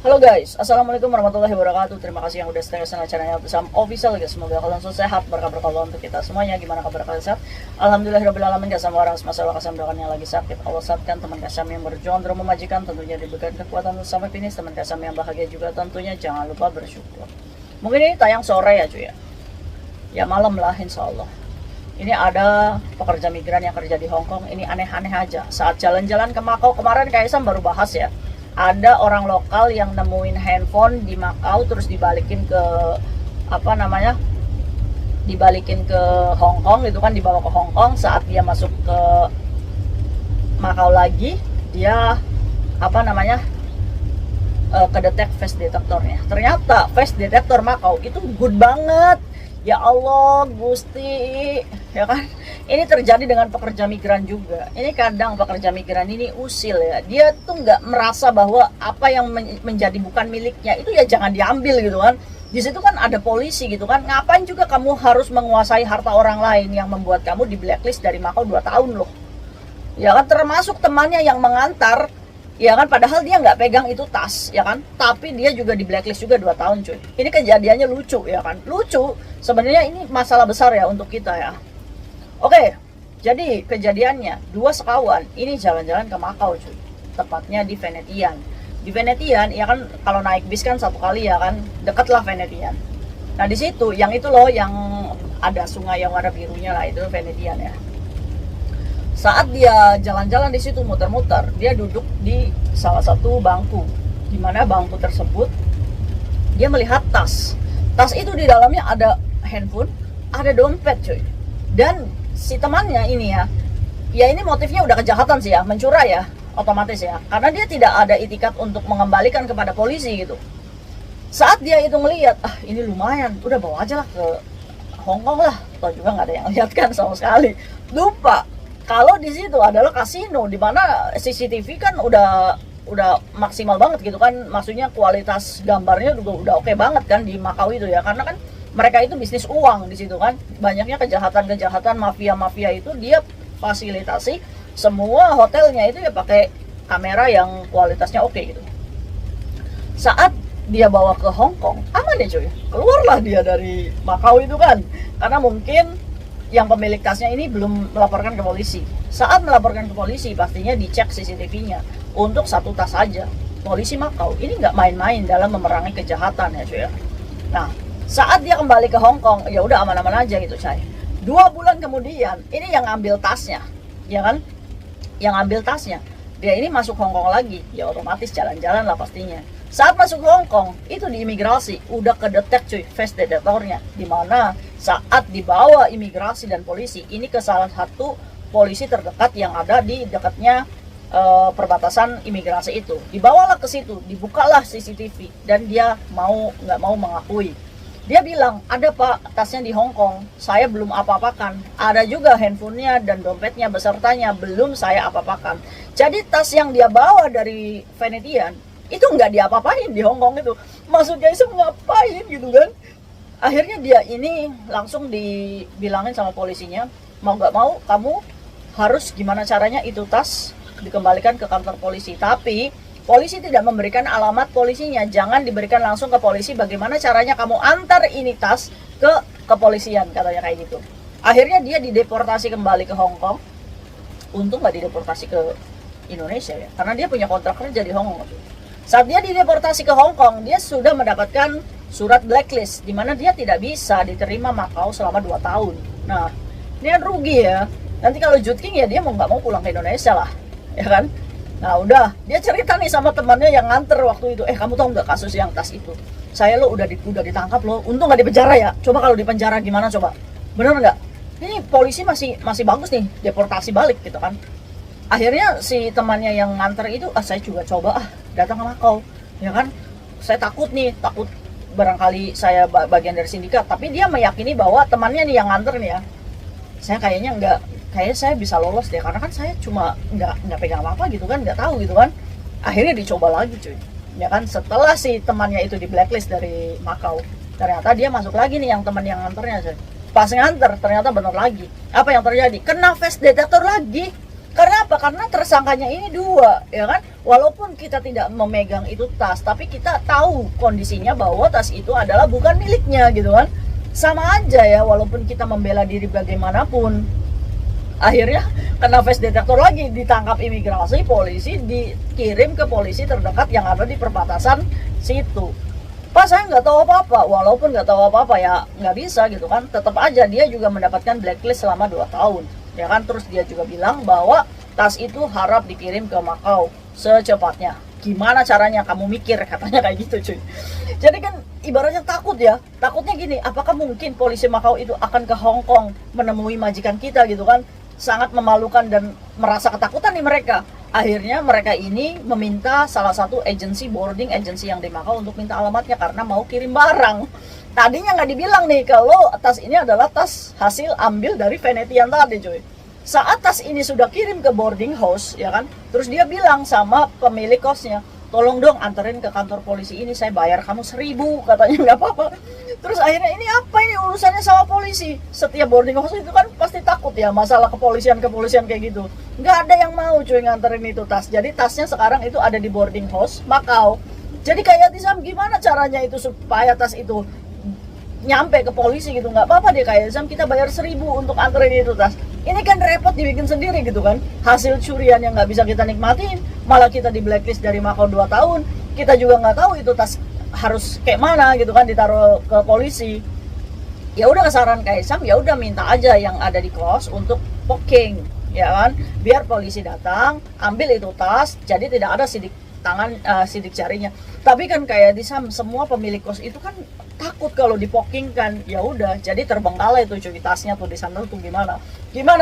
Halo guys, assalamualaikum warahmatullahi wabarakatuh. Terima kasih yang udah stay channel channelnya Bersam Official guys. Semoga kalian selalu sehat, berkah untuk kita semuanya. Gimana kabar kalian sehat? Alhamdulillahirobbilalamin. Gak sama orang semasa kasam doakan yang lagi sakit. Allah saatkan teman kasam yang berjuang dalam memajikan, tentunya diberikan kekuatan sampai finish. Teman kasam yang bahagia juga tentunya jangan lupa bersyukur. Mungkin ini tayang sore ya cuy ya. Ya malam lah insya Allah. Ini ada pekerja migran yang kerja di Hong Kong. Ini aneh-aneh aja. Saat jalan-jalan ke Makau kemarin Kaisam baru bahas ya. Ada orang lokal yang nemuin handphone di Makau terus dibalikin ke dibalikin ke Hong Kong gitu kan, dibawa ke Hong Kong. Saat dia masuk ke Makau lagi, dia kedetek face detektornya. Ternyata face detektor Makau itu good banget. Ya Allah Gusti, ya kan? Ini terjadi dengan pekerja migran juga. Ini kadang pekerja migran ini usil ya. Dia tuh nggak merasa bahwa apa yang menjadi bukan miliknya itu ya jangan diambil gitu kan. Di situ kan ada polisi gitu kan. Ngapain juga kamu harus menguasai harta orang lain yang membuat kamu di blacklist dari Makau 2 tahun loh. Ya kan, termasuk temannya yang mengantar. Ya kan, padahal dia nggak pegang itu tas, ya kan, tapi dia juga di blacklist juga 2 tahun cuy. Ini kejadiannya lucu ya kan, lucu. Sebenarnya ini masalah besar ya untuk kita ya. Oke, jadi kejadiannya dua sekawan ini jalan-jalan ke Makau cuy, tepatnya di Venetian. Di Venetian ya kan, kalau naik bis kan 1 kali ya kan, deket lah Venetian. Nah di situ yang itu loh, yang ada sungai yang warna birunya lah, itu Venetian ya. Saat dia jalan-jalan di situ muter-muter, dia duduk di salah satu bangku. Di mana bangku tersebut dia melihat tas. Tas itu di dalamnya ada handphone, ada dompet cuy. Dan si temannya ini ya ini motifnya udah kejahatan sih ya, mencuri ya, otomatis ya. Karena dia tidak ada itikat untuk mengembalikan kepada polisi gitu. Saat dia itu melihat, ini lumayan, udah bawa aja lah ke Hong Kong lah. Atau juga nggak ada yang lihat kan sama sekali. Lupa kalau di situ adalah kasino, di mana CCTV kan udah maksimal banget gitu kan, maksudnya kualitas gambarnya juga udah oke banget kan di Makau itu ya, karena kan mereka itu bisnis uang di situ kan, banyaknya kejahatan mafia itu dia fasilitasi semua hotelnya itu ya pakai kamera yang kualitasnya oke gitu. Saat dia bawa ke Hong Kong, aman ya cuy, keluarlah dia dari Makau itu kan, karena mungkin yang pemilik tasnya ini belum melaporkan ke polisi. Saat melaporkan ke polisi, pastinya dicek CCTV-nya untuk 1 tas saja. Polisi Makau ini nggak main-main dalam memerangi kejahatan ya cuy ya. Nah, saat dia kembali ke Hong Kong, ya udah aman-aman aja gitu cuy. 2 bulan kemudian, ini yang ambil tasnya, ya kan? Yang ambil tasnya, dia ini masuk Hong Kong lagi, ya otomatis jalan-jalan lah pastinya. Saat masuk Hong Kong, itu di imigrasi udah kedetek cuy face detektornya, dimana saat dibawa imigrasi dan polisi ini ke salah satu polisi terdekat yang ada di dekatnya perbatasan imigrasi itu, dibawalah ke situ, dibukalah CCTV dan dia nggak mau mengakui. Dia bilang, ada pak, tasnya di Hong Kong, saya belum apa-apakan. Ada juga handphonenya dan dompetnya besertanya, belum saya apa-apakan. Jadi tas yang dia bawa dari Venetian itu nggak diapa-apain di Hong Kong itu. Maksudnya itu ngapain gitu kan. Akhirnya dia ini langsung dibilangin sama polisinya, mau nggak mau kamu harus gimana caranya itu tas dikembalikan ke kantor polisi. Tapi polisi tidak memberikan alamat polisinya, jangan diberikan langsung ke polisi, bagaimana caranya kamu antar ini tas ke kepolisian, katanya kayak gitu. Akhirnya dia dideportasi kembali ke Hong Kong. Untung nggak dideportasi ke Indonesia ya, karena dia punya kontrak kerja di Hong Kong. Saat dia dideportasi ke Hong Kong, dia sudah mendapatkan surat blacklist, di mana dia tidak bisa diterima Makau selama 2 tahun. Nah, ini kan rugi ya. Nanti kalau Jutking ya dia mau nggak mau pulang ke Indonesia lah, ya kan? Nah udah, dia cerita nih sama temannya yang nganter waktu itu, kamu tahu nggak kasus yang tas itu? Saya lo udah ditangkap lo, untung nggak di penjara ya. Coba kalau di penjara gimana coba? Bener nggak? Ini polisi masih bagus nih, deportasi balik gitu kan. Akhirnya si temannya yang nganter itu, saya juga coba datang ke Makau, ya kan? Saya takut barangkali saya bagian dari sindikat, tapi dia meyakini bahwa temannya nih yang nganter nih ya, saya kayaknya saya bisa lolos deh, karena kan saya cuma nggak pegang apa-apa gitu kan, nggak tahu gitu kan. Akhirnya dicoba lagi cuy, ya kan, setelah si temannya itu di blacklist dari Makau, ternyata dia masuk lagi nih yang teman yang nganternya cuy. Pas nganter ternyata bener lagi, apa yang terjadi, kena face detektor lagi. Karena apa? Karena tersangkanya ini dua, ya kan? Walaupun kita tidak memegang itu tas, tapi kita tahu kondisinya bahwa tas itu adalah bukan miliknya gitu kan. Sama aja ya, walaupun kita membela diri bagaimanapun, akhirnya kena face detektor lagi, ditangkap imigrasi, polisi dikirim ke polisi terdekat yang ada di perbatasan situ. Pak, saya nggak tahu apa-apa. Walaupun nggak tahu apa-apa ya nggak bisa gitu kan, tetap aja dia juga mendapatkan blacklist selama 2 tahun, ya kan. Terus dia juga bilang bahwa tas itu harap dikirim ke Makau secepatnya. Gimana caranya, kamu mikir, katanya kayak gitu cuy. Jadi kan ibaratnya takut ya, takutnya gini, apakah mungkin polisi Makau itu akan ke Hong Kong menemui majikan kita gitu kan. Sangat memalukan dan merasa ketakutan nih mereka. Akhirnya mereka ini meminta salah satu agensi, boarding agency yang di Makau untuk minta alamatnya karena mau kirim barang. Tadinya nggak dibilang nih kalau tas ini adalah tas hasil ambil dari Venetian tadi cuy. Saat tas ini sudah kirim ke boarding house, ya kan, terus dia bilang sama pemilik kosnya, tolong dong anterin ke kantor polisi ini, saya bayar kamu 1.000, katanya nggak apa-apa. Terus akhirnya ini apa ini urusannya sama polisi? Setiap boarding house itu kan pasti takut ya masalah kepolisian kayak gitu. Nggak ada yang mau cuy nganterin itu tas. Jadi tasnya sekarang itu ada di boarding house Makau. Jadi kayak Tisam, gimana caranya itu supaya tas itu nyampe ke polisi gitu? Nggak apa-apa deh kayak Tisam, kita bayar 1.000 untuk anterin itu tas. Ini kan repot dibikin sendiri gitu kan. Hasil curian yang nggak bisa kita nikmatin, malah kita di blacklist dari Makau 2 tahun. Kita juga nggak tahu itu tas harus kayak mana gitu kan, ditaruh ke polisi. Ya udah, saran Kaisam ya udah minta aja yang ada di kos untuk poking, ya kan, biar polisi datang ambil itu tas, jadi tidak ada sidik tangan, sidik jarinya. Tapi kan kayak di semua pemilik kos itu kan takut kalau dipoking kan. Ya udah, jadi terbengkalai tuh cuy tasnya tuh di sana tuh gimana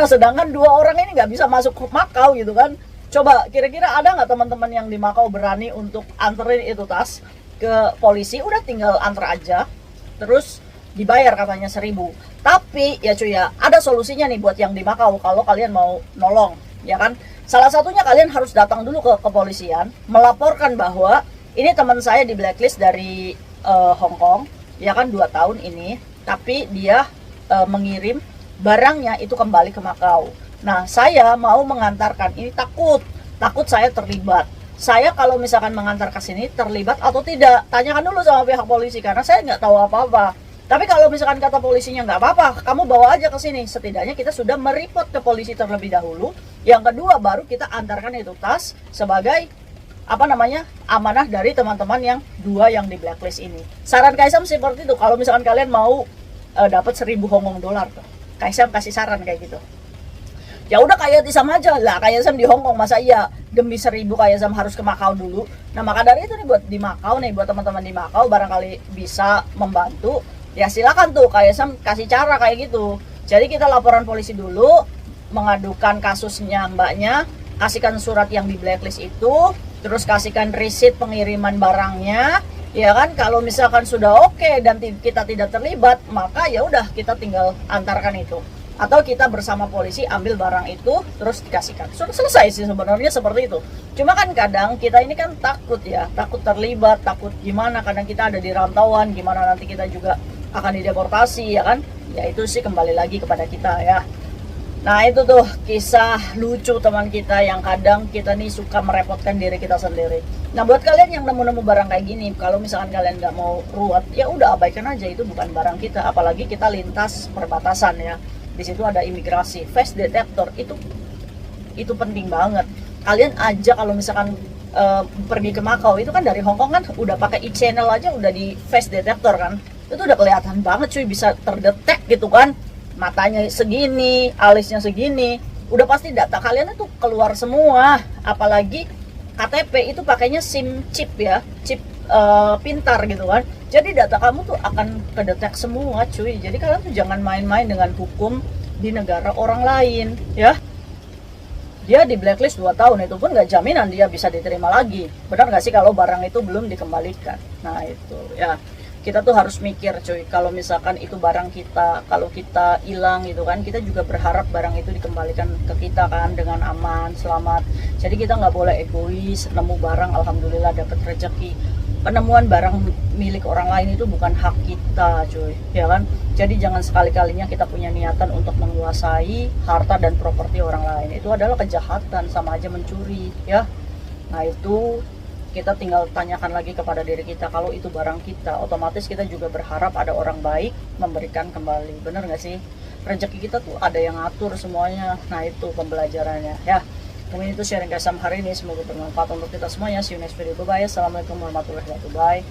sedangkan 2 orang ini nggak bisa masuk ke Makau gitu kan. Coba kira-kira ada nggak teman-teman yang di Makau berani untuk anterin itu tas ke polisi? Udah tinggal antar aja, terus dibayar katanya 1.000. Tapi ya cuy ya, ada solusinya nih buat yang di Makau kalau kalian mau nolong, ya kan. Salah satunya kalian harus datang dulu ke kepolisian, melaporkan bahwa ini teman saya di blacklist dari Hong Kong, ya kan, 2 tahun ini, tapi dia mengirim barangnya itu kembali ke Makau. Nah, saya mau mengantarkan, ini takut saya terlibat. Saya kalau misalkan mengantar ke sini terlibat atau tidak, tanyakan dulu sama pihak polisi karena saya nggak tahu apa-apa. Tapi kalau misalkan kata polisinya nggak apa-apa, kamu bawa aja ke sini. Setidaknya kita sudah mereport ke polisi terlebih dahulu. Yang kedua baru kita antarkan itu tas sebagai amanah dari teman-teman yang 2 yang di blacklist ini. Saran Kaisam seperti itu. Kalau misalkan kalian mau dapat 1.000 Hong Kong dolar tuh, Kaisam kasih saran kayak gitu. Ya udah kayak Tisam aja lah, kayak Sam di Hong Kong, masa iya demi 1.000 kayak Sam harus ke Makau dulu. Nah maka dari itu nih buat di Makau nih, buat teman-teman di Makau barangkali bisa membantu, ya silakan tuh kayak Sam kasih cara kayak gitu. Jadi kita laporan polisi dulu, mengadukan kasusnya mbaknya, kasihkan surat yang di blacklist itu, terus kasihkan receipt pengiriman barangnya, ya kan. Kalau misalkan sudah oke dan kita tidak terlibat, maka ya udah kita tinggal antarkan itu. Atau kita bersama polisi ambil barang itu terus dikasihkan. Sudah selesai sih sebenarnya seperti itu. Cuma kan kadang kita ini kan takut ya, takut terlibat, takut gimana, kadang kita ada di rantauan, gimana nanti kita juga akan dideportasi, ya kan. Ya itu sih kembali lagi kepada kita ya. Nah itu tuh kisah lucu teman kita yang kadang kita nih suka merepotkan diri kita sendiri. Nah buat kalian yang nemu-nemu barang kayak gini, kalau misalkan kalian nggak mau ruwet, ya udah abaikan aja, itu bukan barang kita. Apalagi kita lintas perbatasan ya. Di situ ada imigrasi, face detector itu penting banget. Kalian aja kalau misalkan pergi ke Makau itu kan dari Hong Kong kan udah pakai e-channel aja udah di face detector kan. Itu udah kelihatan banget cuy, bisa terdetek gitu kan. Matanya segini, alisnya segini, udah pasti data kalian itu keluar semua. Apalagi KTP itu pakainya SIM chip ya, chip pintar gitu kan. Jadi data kamu tuh akan kedetek semua cuy. Jadi kalian tuh jangan main-main dengan hukum di negara orang lain ya. Dia di blacklist 2 tahun, itu pun nggak jaminan dia bisa diterima lagi. Benar nggak sih kalau barang itu belum dikembalikan? Nah itu ya, kita tuh harus mikir cuy. Kalau misalkan itu barang kita, kalau kita hilang gitu kan, kita juga berharap barang itu dikembalikan ke kita kan dengan aman, selamat. Jadi kita nggak boleh egois, nemu barang alhamdulillah dapat rezeki, penemuan barang milik orang lain itu bukan hak kita, cuy, ya kan? Jadi jangan sekali-kalinya kita punya niatan untuk menguasai harta dan properti orang lain. Itu adalah kejahatan, sama aja mencuri, ya. Nah, itu kita tinggal tanyakan lagi kepada diri kita, kalau itu barang kita, otomatis kita juga berharap ada orang baik memberikan kembali. Bener nggak sih? Rezeki kita tuh ada yang ngatur semuanya. Nah, itu pembelajarannya, ya. Mungkin itu sharing Kasam hari ini, semoga bermanfaat untuk kita semuanya. See you next video, bye bye. Assalamualaikum warahmatullahi wabarakatuh. Bye.